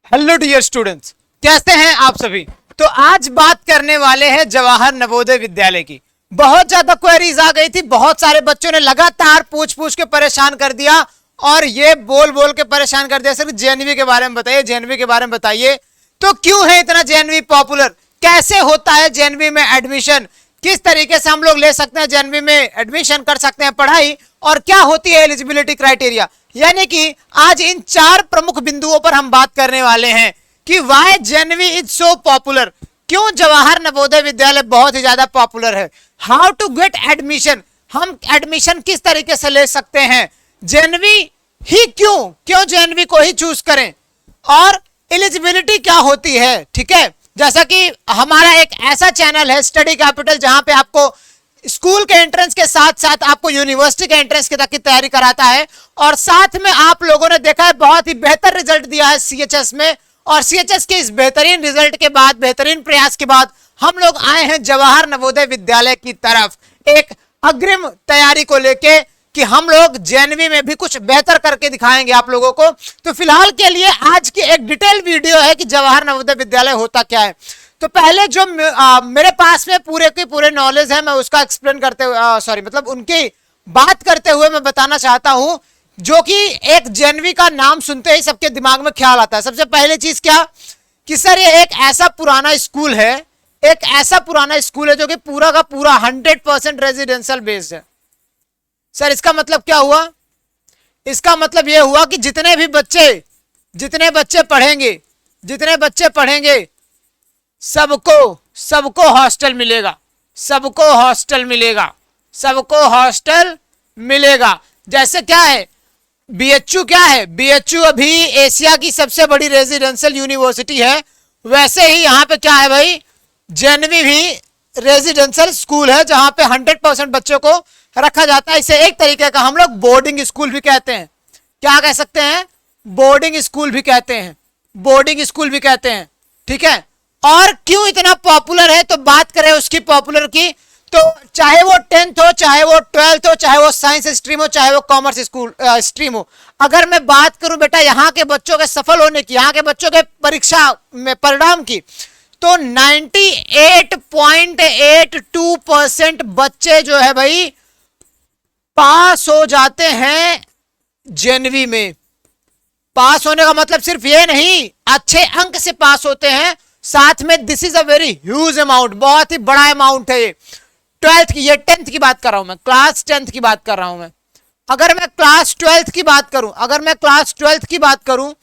Hello dear students, कैसे हैं आप सभी। तो आज बात करने वाले हैं जवाहर नवोदय विद्यालय की। बहुत ज्यादा क्वेरीज आ गई थी, बहुत सारे बच्चों ने लगातार पूछ पूछ के परेशान कर दिया और ये बोल बोल के परेशान कर दिया सर जेएनवी के बारे में बताइए, जेएनवी के बारे में बताइए। तो क्यों है इतना जेएनवी पॉपुलर, कैसे होता है जेएनवी में एडमिशन, किस तरीके से हम लोग ले सकते हैं जेएनवी में एडमिशन कर सकते हैं पढ़ाई, और क्या होती है एलिजिबिलिटी क्राइटेरिया। यानी कि आज इन चार प्रमुख बिंदुओं पर हम बात करने वाले हैं कि why JNV is so popular, क्यों जवाहर नवोदय विद्यालय बहुत ही ज्यादा पॉपुलर है, हाउ टू गेट एडमिशन, हम एडमिशन किस तरीके से ले सकते हैं, जेएनवी ही क्यों जेएनवी को ही चूज करें, और एलिजिबिलिटी क्या होती है। ठीक है, जैसा कि हमारा एक ऐसा चैनल है स्टडी कैपिटल जहां पे आपको स्कूल के एंट्रेंस के साथ साथ आपको यूनिवर्सिटी के एंट्रेंस की तक की तैयारी कराता है, और साथ में आप लोगों ने देखा है बहुत ही बेहतर रिजल्ट दिया है सीएचएस में, और सीएचएस के इस बेहतरीन रिजल्ट के बाद, बेहतरीन प्रयास के बाद हम लोग आए हैं जवाहर नवोदय विद्यालय की तरफ एक अग्रिम तैयारी को लेके कि हम लोग जेएनवी में भी कुछ बेहतर करके दिखाएंगे आप लोगों को। तो फिलहाल के लिए आज की एक डिटेल वीडियो है कि जवाहर नवोदय विद्यालय होता क्या है। तो पहले जो मेरे पास में पूरे के पूरे नॉलेज है मैं उसका एक्सप्लेन करते हुए मतलब उनकी बात करते हुए मैं बताना चाहता हूं, जो कि एक जेएनवी का नाम सुनते ही सबके दिमाग में ख्याल आता है। सबसे पहले चीज क्या कि सर ये एक ऐसा पुराना स्कूल है, एक ऐसा पुराना स्कूल है जो कि पूरा का पूरा 100% रेजिडेंशियल बेस्ड है। सर इसका मतलब क्या हुआ, इसका मतलब यह हुआ कि जितने बच्चे पढ़ेंगे सबको हॉस्टल मिलेगा। जैसे क्या है बीएचयू, क्या है बीएचयू अभी एशिया की सबसे बड़ी रेजिडेंशियल यूनिवर्सिटी है, वैसे ही यहाँ पे क्या है भाई जेएनवी भी रेजिडेंशियल स्कूल है जहां पे 100% बच्चों को रखा जाता है। इसे एक तरीके का हम लोग बोर्डिंग स्कूल भी कहते हैं। क्या कह सकते हैं, बोर्डिंग स्कूल भी कहते हैं। ठीक है, और क्यों इतना पॉपुलर है, तो बात करें उसकी पॉपुलर की, तो चाहे वो 10th हो, चाहे वो 12th हो, चाहे वो साइंस स्ट्रीम हो, चाहे वो कॉमर्स स्ट्रीम हो, अगर मैं बात करूं बेटा यहाँ के बच्चों के सफल होने की, यहाँ के बच्चों के परीक्षा में परिणाम की, तो 98.82% बच्चे जो है भाई पास हो जाते हैं जेएनवी में। पास होने का मतलब सिर्फ ये नहीं अच्छे अंक से पास होते हैं, साथ में this is a very huge amount, बहुत ही बड़ा अमाउंट है ये। 12th की, ये 10th की बात कर रहा हूं मैं, क्लास 10th की बात कर रहा हूं मैं। अगर मैं क्लास 12th की बात करूं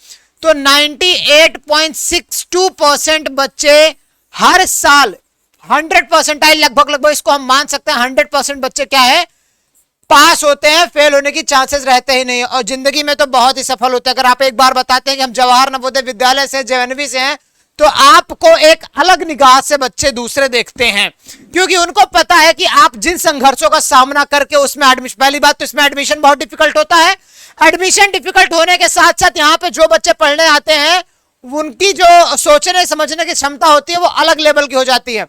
तो 98.62% बच्चे हर साल 100% लगभग इसको हम मान सकते हैं 100% बच्चे क्या है पास होते हैं, फेल होने की चांसेस रहते ही नहीं, और जिंदगी में तो बहुत ही सफल होते हैं। अगर आप एक बार बताते हैं कि हम जवाहर नवोदय विद्यालय से, जेएनवी से हैं, तो आपको एक अलग निगाह से बच्चे दूसरे देखते हैं, क्योंकि उनको पता है कि आप जिन संघर्षों का सामना करके उसमें एडमिशन, पहली बात तो इसमें एडमिशन बहुत डिफिकल्ट होता है। एडमिशन डिफिकल्ट होने के साथ साथ यहाँ पे जो बच्चे पढ़ने आते हैं उनकी जो सोचने समझने की क्षमता होती है वो अलग लेवल की हो जाती है,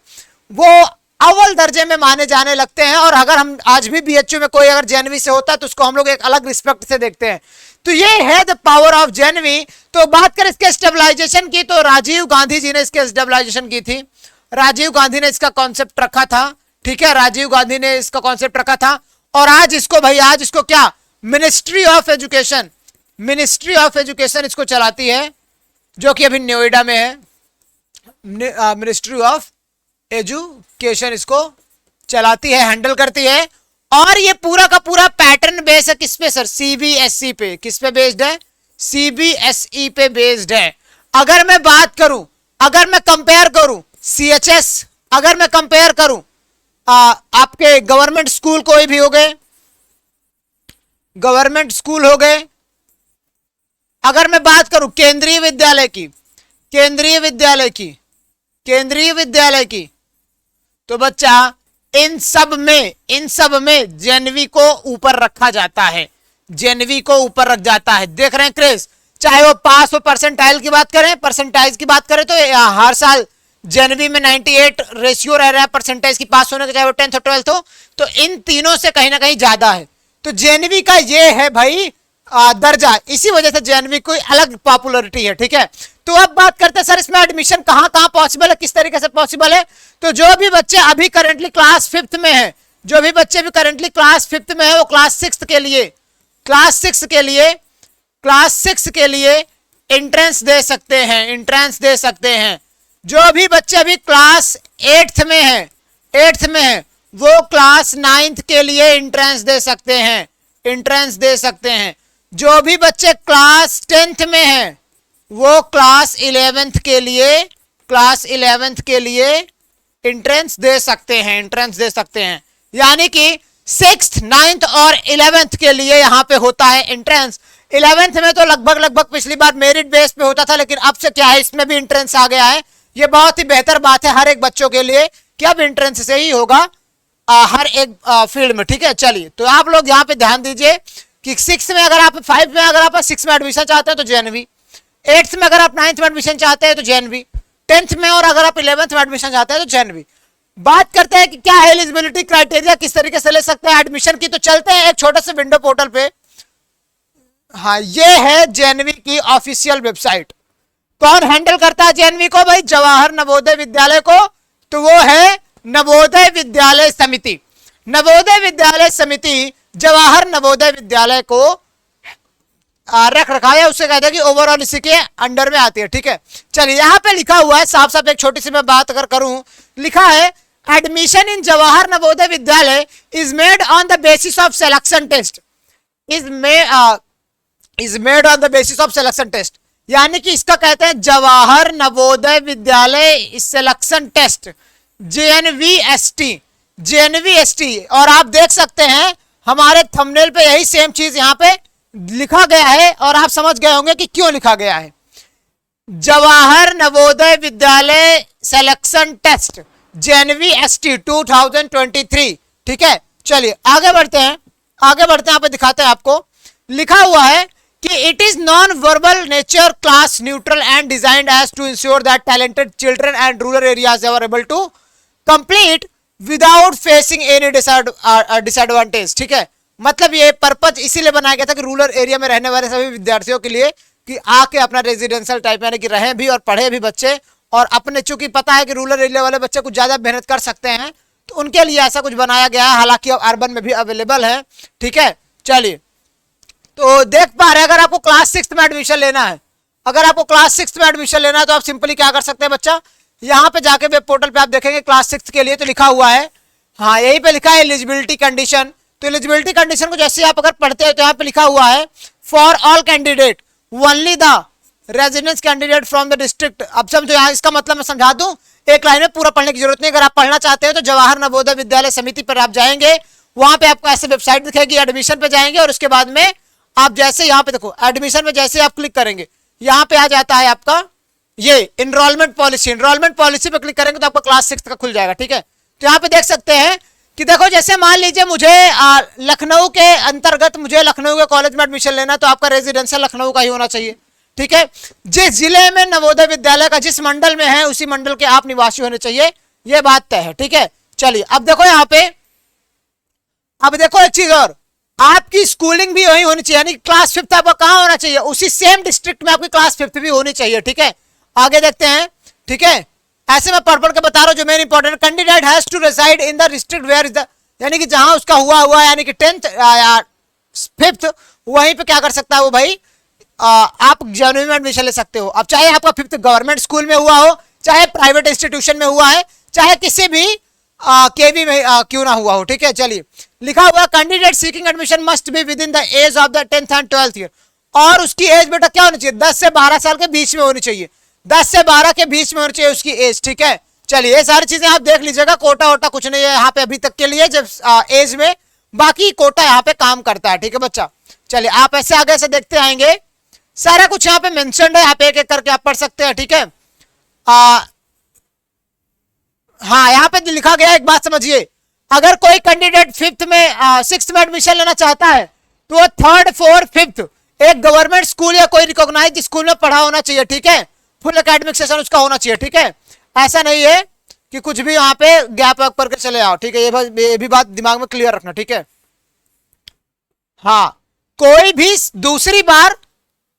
वो अव्वल दर्जे में माने जाने लगते हैं। और अगर हम आज भी बीएचयू में कोई अगर जेएनवी से होता है तो उसको हम लोग एक अलग रिस्पेक्ट से देखते हैं। तो ये है द पावर ऑफ जेएनवी। तो बात करें इसके स्टेबलाइजेशन की, तो राजीव गांधी जी ने इसके स्टेबलाइजेशन की थी, राजीव गांधी ने इसका कॉन्सेप्ट रखा था। ठीक है, राजीव गांधी ने इसका कॉन्सेप्ट रखा था, और आज इसको क्या मिनिस्ट्री ऑफ एजुकेशन इसको चलाती है, जो कि अभी नोएडा में है। मिनिस्ट्री ऑफ एजुकेशन इसको चलाती है, हैंडल करती है, और ये पूरा का पूरा पैटर्न बेस्ड है किस पे सर, सीबीएसई पे। किस पे बेस्ड है, सीबीएसई पे बेस्ड है। अगर मैं बात करूं, अगर मैं कंपेयर करूं सीएचएस, अगर मैं कंपेयर करूं आपके गवर्नमेंट स्कूल कोई भी हो गए, गवर्नमेंट स्कूल हो गए, अगर मैं बात करूं केंद्रीय विद्यालय की, तो बच्चा इन सब में जेएनवी को ऊपर रखा जाता है, देख रहे हैं क्रेज, चाहे वो पास हो, परसेंटाइल की बात करें तो हर साल जेएनवी में 98 रेशियो रह रहा है परसेंटेज की पास होने का, चाहे वो 10th और 12th हो, तो इन तीनों से कहीं ना कहीं ज्यादा है। तो जेएनवी का ये है भाई दर्जा, इसी वजह से जेएनवी कोई अलग पॉपुलरिटी है। ठीक है, तो अब बात करते हैं सर इसमें एडमिशन कहाँ कहाँ पॉसिबल है, किस तरीके से पॉसिबल है। तो जो भी बच्चे अभी करंटली क्लास 5th में है, जो भी बच्चे भी करंटली क्लास 5th में है, वो क्लास 6 के लिए एंट्रेंस दे सकते हैं। जो भी बच्चे अभी क्लास 8th में है वो क्लास 9th के लिए एंट्रेंस दे सकते हैं। जो भी बच्चे क्लास 10th में है वो क्लास 11th के लिए एंट्रेंस दे सकते हैं। यानी कि 6th, 9th और 11th के लिए यहां पे होता है एंट्रेंस। 11th में तो लगभग पिछली बार मेरिट बेस पे होता था, लेकिन अब से क्या है, इसमें भी एंट्रेंस आ गया है। ये बहुत ही बेहतर बात है हर एक बच्चों के लिए कि अब एंट्रेंस से ही होगा हर एक फील्ड में, ठीक है। चलिए, तो आप लोग यहाँ पे ध्यान दीजिए कि 6 में अगर आप 5 में अगर आप 6 में एडमिशन चाहते हैं तो JNV, 8th में अगर आप 9th में एडमिशन चाहते हैं तो JNV, 10th में और अगर आप 11th में एडमिशन चाहते हैं तो JNV। बात करते हैं कि क्या है एलिजिबिलिटी क्राइटेरिया, किस तरीके से ले सकते हैं एडमिशन की। तो चलते हैं एक छोटे से विंडो पोर्टल पे। हाँ, ये है JNV की ऑफिशियल वेबसाइट। कौन हैंडल करता है JNV को भाई? जवाहर नवोदय विद्यालय को। तो वो है नवोदय विद्यालय समिति। जवाहर नवोदय विद्यालय को रख रखा है, उससे कहते हैं कि ओवरऑल इसी के अंडर में आती है, ठीक है। चलिए, यहाँ पे लिखा हुआ है साफ साफ, एक छोटी सी मैं बात अगर करूं, लिखा है admission in Jawahar Navodaya Vidyalaya is made on the basis of selection test. यानी कि इसका कहते हैं जवाहर नवोदय विद्यालय सिलेक्शन टेस्ट, JNVST। और आप देख सकते हैं हमारे थंबनेल पे यही सेम चीज यहाँ पे लिखा गया है, और आप समझ गए होंगे कि क्यों लिखा गया है। जवाहर नवोदय विद्यालय सिलेक्शन टेस्ट JNVST 2023, ठीक है। चलिए आगे बढ़ते हैं यहाँ पे दिखाते हैं आपको। लिखा हुआ है कि it is non verbal nature, class neutral and designed as to ensure that talented children and rural areas are able to complete without facing any disadvantage, ठीक है। मतलब ये पर्पज इसीलिए बनाया गया था कि रूरल एरिया में रहने वाले सभी विद्यार्थियों के लिए कि आके अपना रेजिडेंशियल टाइप यानी कि रहें भी और पढ़े भी बच्चे, और अपने चूंकि पता है कि रूरल एरिया वाले बच्चे कुछ ज्यादा मेहनत कर सकते हैं, तो उनके लिए ऐसा कुछ बनाया गया है। हालांकि अब अर्बन में भी अवेलेबल है, ठीक है। चलिए, तो देख पा रहे हैं, अगर आपको क्लास 6 में एडमिशन लेना है, तो आप सिंपली क्या कर सकते हैं बच्चा, यहाँ पे जाके वेब पोर्टल पे आप देखेंगे क्लास 6 के लिए, तो लिखा हुआ है, हाँ यहीं पे लिखा है एलिजिबिलिटी कंडीशन। तो एलिजिबिलिटी कंडीशन को जैसे आप अगर पढ़ते हैं तो यहाँ पे लिखा हुआ है for all candidate only the residence candidate from the district. अब समझो, यहाँ इसका मतलब मैं समझा दूं, एक लाइन में पूरा पढ़ने की जरूरत नहीं। अगर आप पढ़ना चाहते हो तो जवाहर नवोदय विद्यालय समिति पर आप जाएंगे, वहां पे आपको ऐसे वेबसाइट दिखेगी, एडमिशन पे जाएंगे और उसके बाद में आप जैसे यहाँ पे देखो एडमिशन में जैसे आप क्लिक करेंगे, यहाँ पे आ जाता है आपका ये इनरोलमेंट पॉलिसी पे क्लिक करेंगे तो आपका क्लास 6 का खुल जाएगा, ठीक है। तो यहाँ पे देख सकते हैं कि देखो, जैसे मान लीजिए मुझे लखनऊ के अंतर्गत मुझे लखनऊ के कॉलेज में एडमिशन लेना, तो आपका रेजिडेंशियल लखनऊ का ही होना चाहिए, ठीक है। जिस जिले में नवोदय विद्यालय का जिस मंडल में है उसी मंडल के आप निवासी होने चाहिए, यह बात तय है, ठीक है। चलिए अब देखो यहाँ पे, अब देखो एक चीज और, आपकी स्कूलिंग भी वही होनी चाहिए, यानी क्लास 5th आपका कहाँ होना चाहिए, उसी सेम डिस्ट्रिक्ट में आपकी क्लास 5th भी होनी चाहिए, ठीक है। आगे देखते हैं, ठीक है। ऐसे मैं पढ़ के बता रहा हूं जो main important, candidate has to reside in the district where is the, यानी कि जहां उसका हुआ यानी कि 10th या 5th, वहीं पे क्या कर सकता है वो भाई, आप JNV में एडमिशन ले सकते हो। अब चाहे आपका 5th गवर्नमेंट स्कूल में हुआ हो, चाहे प्राइवेट इंस्टीट्यूशन में हुआ है, चाहे किसी भी केवी में क्यों ना हुआ हो, ठीक है। चलिए, लिखा हुआ candidate seeking admission must be within the age of the 10th and 12th year, और उसकी एज बेटा क्या होनी चाहिए, 10 से 12 साल के बीच में होनी चाहिए, 10 से 12 के बीच में होनी चाहिए उसकी एज, ठीक है। चलिए, ये सारी चीजें आप देख लीजिएगा, कोटा वोटा कुछ नहीं है यहाँ पे अभी तक के लिए, जब एज में, बाकी कोटा यहाँ पे काम करता है, ठीक है बच्चा। चलिए, आप ऐसे आगे से देखते आएंगे, सारा कुछ यहाँ पे मेंशन्ड है, आप एक एक करके आप पढ़ सकते हैं, ठीक है। हाँ, यहाँ पे लिखा गया, एक बात समझिए, अगर कोई कैंडिडेट 6th में एडमिशन लेना चाहता है तो वो 3rd, 4th, 5th एक गवर्नमेंट स्कूल या कोई रिकॉग्नाइज्ड स्कूल में पढ़ा होना चाहिए, ठीक है। फुल एकेडमिक सेशन उसका होना चाहिए, ठीक है। ऐसा नहीं है कि कुछ भी यहाँ पे गैप वैप करके चले आओ, ठीक है। ये भी बात दिमाग में क्लियर रखना, ठीक है। हाँ, कोई भी दूसरी बार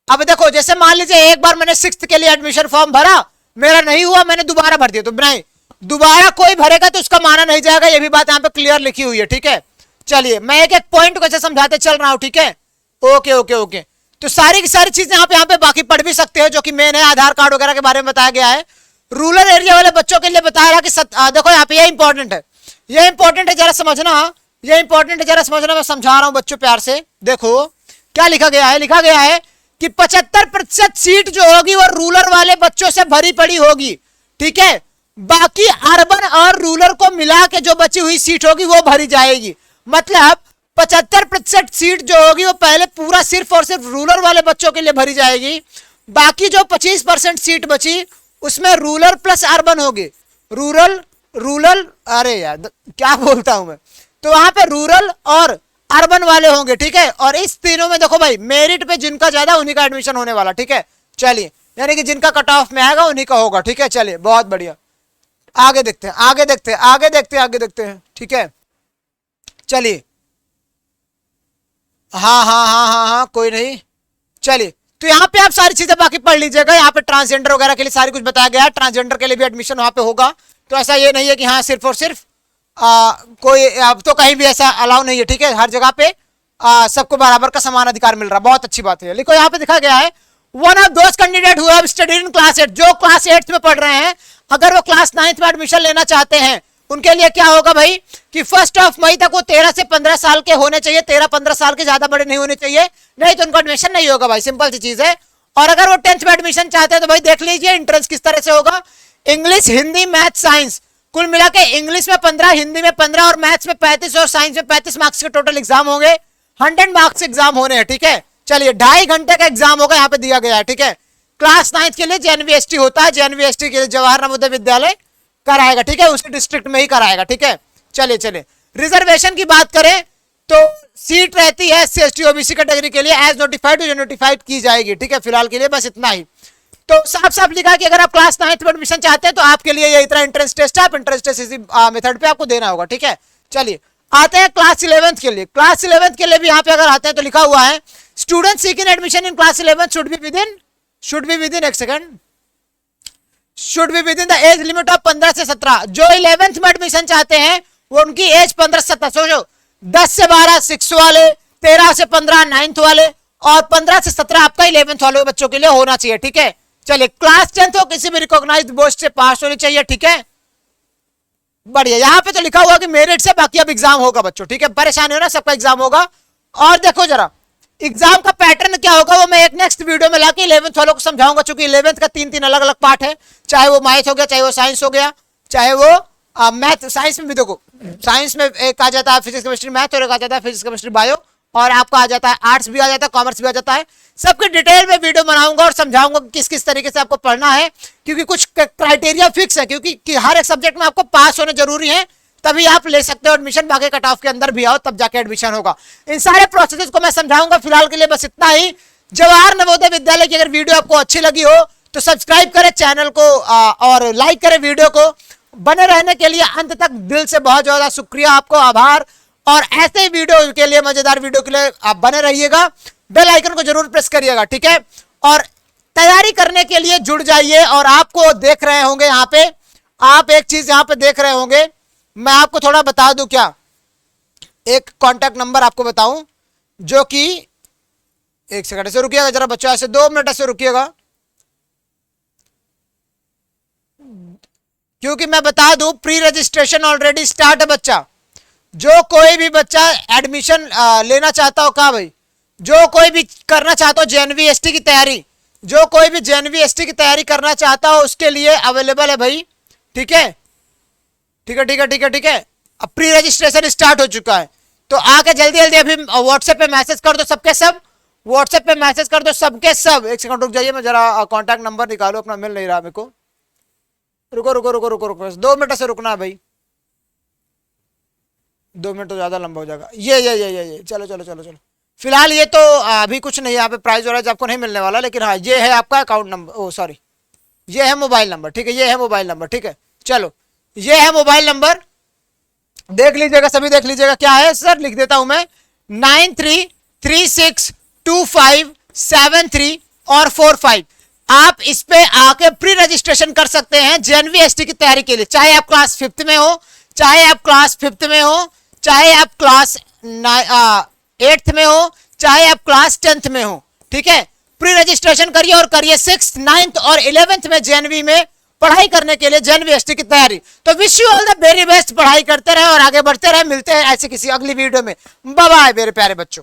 अब देखो जैसे मान लीजिए एक बार मैंने 6th के लिए एडमिशन फॉर्म भरा, मेरा नहीं हुआ, मैंने दोबारा भर दिया, तो नहीं, दोबारा कोई भरेगा तो उसका माना नहीं जाएगा, ये भी बात यहाँ पे क्लियर लिखी हुई है, ठीक है। चलिए मैं एक एक पॉइंट को समझाते चल रहा हूं, ठीक है। ओके ओके ओके, तो सारी की सारी चीजें यहाँ पे बाकी पढ़ भी सकते हो, जो कि मेन है, आधार कार्ड वगैरह के बारे में बताया गया है। रूरल एरिया वाले बच्चों के लिए बताया रहा कि देखो यहाँ पे ये इंपॉर्टेंट है, ये इंपॉर्टेंट है, जरा समझना, ये इंपॉर्टेंट है, जरा समझना, मैं समझा रहा हूं बच्चों प्यार से। देखो क्या लिखा गया है, लिखा गया है कि 75% सीट जो होगी वो रूरल वाले बच्चों से भरी पड़ी होगी, ठीक है। बाकी अर्बन और रूरल को मिला के जो बची हुई सीट होगी वो भरी जाएगी। मतलब 75% सीट जो होगी वो पहले पूरा सिर्फ और सिर्फ रूरल वाले बच्चों के लिए भरी जाएगी। बाकी जो 25% सीट बची उसमें रूरल प्लस अर्बन होगी, रूरल रूरल अरे यार क्या बोलता हूं मैं, तो वहां पे रूरल और अर्बन वाले होंगे, ठीक है। और इस तीनों में देखो भाई मेरिट पे जिनका ज्यादा उन्हीं का एडमिशन होने वाला, ठीक है। चलिए यानी कि जिनका कट ऑफ में आएगा उन्हीं का होगा, ठीक है। चलिए बहुत बढ़िया, आगे देखते हैं, आगे देखते हैं, आगे देखते हैं, आगे देखते हैं, ठीक है। चलिए हाँ हाँ हाँ हाँ हाँ कोई नहीं, चलिए तो यहाँ पे आप सारी चीजें बाकी पढ़ लीजिएगा। यहाँ पे ट्रांसजेंडर वगैरह के लिए सारी कुछ बताया गया है, ट्रांसजेंडर के लिए भी एडमिशन वहां पे होगा। तो ऐसा ये नहीं है कि हाँ सिर्फ और सिर्फ कोई, अब तो कहीं भी ऐसा अलाउ नहीं है, ठीक है। हर जगह पे सबको बराबर का समान अधिकार मिल रहा है, बहुत अच्छी बात है। लिखो यहाँ पे दिखा गया है, one of those candidate who have studied in class 8, जो क्लास 8 में पढ़ रहे हैं, अगर वो क्लास 9 में एडमिशन लेना चाहते हैं, उनके लिए क्या होगा भाई कि 1 मई तक वो 13 से 15 साल के होने चाहिए, 13-15 साल के ज्यादा बड़े नहीं होने चाहिए, नहीं तो उनको एडमिशन नहीं होगा भाई, सिंपल सी चीज है। और अगर वो 10th में एडमिशन चाहते हैं तो भाई देख लीजिए एंट्रेंस किस तरह से होगा, इंग्लिश, हिंदी, मैथ, साइंस, कुल मिला के इंग्लिश में 15, हिंदी में 15 और मैथ्स में 35 और साइंस में 35 मार्क्स के टोटल एग्जाम होंगे, 100 मार्क्स एग्जाम होने हैं, ठीक है। चलिए 2.5 घंटे का एग्जाम होगा, यहाँ पे दिया गया है, ठीक है। क्लास 9 के लिए जेएनवीएसटी होता है, जेएनवीएसटी के लिए जवाहर नवोदय विद्यालय कराएगा, ठीक है, उसके डिस्ट्रिक्ट में ही कराएगा, ठीक है। चलिए चलिए रिजर्वेशन की बात करें तो सीट रहती है एससी एसटी ओबीसी कैटेगरी के लिए, एज नोटिफाइड टू नोटिफाइड की जाएगी, ठीक है। फिलहाल के लिए बस इतना ही। तो साफ साफ लिखा कि अगर आप क्लास 9 में एडमिशन चाहते हैं तो आपके लिए ये इतना एंट्रेंस टेस्ट है, आप एंट्रेंस टेस्ट इसी मेथड पे आपको देना होगा, ठीक है। चलिए आते हैं क्लास 11th के लिए। क्लास 11th के लिए भी यहाँ पे अगर आते हैं तो लिखा हुआ है, student seeking admission in class 11 should be within एक second, should be within the age limit of 15 से 17। जो 11th में एडमिशन चाहते हैं वो उनकी एज 15 से 17, सोचो 10 से 12 6 वाले, 13 से 15 9th वाले, और 15 से 17 आपका 11th वाले बच्चों के लिए होना चाहिए, ठीक है। चलिए क्लास 10th हो किसी भी रिकॉग्नाइज्ड बोर्ड से पास होनी चाहिए, ठीक है, बढ़िया। यहाँ पे तो लिखा हुआ कि मेरिट से, बाकी अब एग्जाम होगा बच्चों, ठीक है, परेशानी हो ना, सबका एग्जाम होगा। और देखो जरा एग्जाम का पैटर्न क्या होगा वो मैं एक नेक्स्ट वीडियो में लाके 11th वालों को समझाऊंगा, क्योंकि 11th का 3 अलग अलग पार्ट है, चाहे वो मैथ हो गया, चाहे वो साइंस हो गया, चाहे वो मैथ, साइंस में भी देखो, साइंस में एक आ जाता है फिजिक्स केमिस्ट्री मैथ, और एक आ जाता है फिजिक्स केमिस्ट्री बायो, और आपका आ जाता है आर्ट्स भी आ जाता है, कॉमर्स भी आ जाता है। सबके डिटेल में वीडियो बनाऊंगा और समझाऊंगा किस किस तरीके से आपको पढ़ना है, क्योंकि कुछ क्राइटेरिया फिक्स है, क्योंकि हर एक सब्जेक्ट में आपको पास होने जरूरी है, तभी आप ले सकते हो एडमिशन, बाकी कट ऑफ के अंदर भी आओ तब जाके एडमिशन होगा। इन सारे प्रोसेस को मैं समझाऊंगा। फिलहाल के लिए बस इतना ही। जवाहर नवोदय विद्यालय की अगर वीडियो आपको अच्छी लगी हो तो सब्सक्राइब करें चैनल को और लाइक करें वीडियो को। बने रहने के लिए अंत तक दिल से बहुत ज्यादा शुक्रिया, आपको आभार। और ऐसे ही वीडियो के लिए, मजेदार वीडियो के लिए आप बने रहिएगा, बेल आइकन को जरूर प्रेस करिएगा, ठीक है। और तैयारी करने के लिए जुड़ जाइए। और आपको देख रहे होंगे यहाँ पे, आप एक चीज यहाँ पे देख रहे होंगे, मैं आपको थोड़ा बता दूं क्या, एक कांटेक्ट नंबर आपको बताऊं, जो कि एक सेकंड से रुकिएगा जरा बच्चों, ऐसे 2 मिनट ऐसे रुकिएगा, क्योंकि मैं बता दूं प्री रजिस्ट्रेशन ऑलरेडी स्टार्ट है बच्चा। जो कोई भी बच्चा एडमिशन लेना चाहता हो, कहा भाई, जो कोई भी करना चाहता हो जेएनवीएसटी की तैयारी, जो कोई भी जेएनवीएसटी की तैयारी करना चाहता हो उसके लिए अवेलेबल है भाई, ठीक है, ठीक है, ठीक है, ठीक है, ठीक है। अब प्री रजिस्ट्रेशन स्टार्ट हो चुका है, तो आके जल्दी जल्दी अभी व्हाट्सएप पे मैसेज कर दो सबके सब, व्हाट्सएप पे मैसेज कर दो सबके सब। एक सेकंड रुक जाइए, मैं जरा कांटेक्ट नंबर निकालू अपना, मिल नहीं रहा मेरे को, रुको रुको रुको रुको रुको, 2 मिनट से रुकना है भाई, 2 मिनट तो ज्यादा लंबा हो जाएगा। ये चलो चलो चलो चलो, फिलहाल ये तो अभी कुछ नहीं, यहाँ पे प्राइस वराइज आपको नहीं मिलने वाला, लेकिन हाँ ये है आपका अकाउंट नंबर, ओ सॉरी ये है मोबाइल नंबर, ठीक है, ये है मोबाइल नंबर, ठीक है। चलो ये है मोबाइल नंबर, देख लीजिएगा, सभी देख लीजिएगा। क्या है सर, लिख देता हूं मैं, 93362573 और 4-5। आप इस पे आके प्री रजिस्ट्रेशन कर सकते हैं जेएनवी-एसटी की तैयारी के लिए, चाहे आप क्लास 5th में हो, चाहे आप क्लास 5th में हो, चाहे आप क्लास 8th में हो, चाहे आप क्लास 10th में हो। ठीक है, प्री रजिस्ट्रेशन करिए और करिए 6th, 9th और 11th में जेएनवी में पढ़ाई करने के लिए, जेएनवी-एसटी की तैयारी। तो wish you all the very best, पढ़ाई करते रहे और आगे बढ़ते रहे। मिलते हैं ऐसे किसी अगली वीडियो में। बाय बाय मेरे प्यारे बच्चों।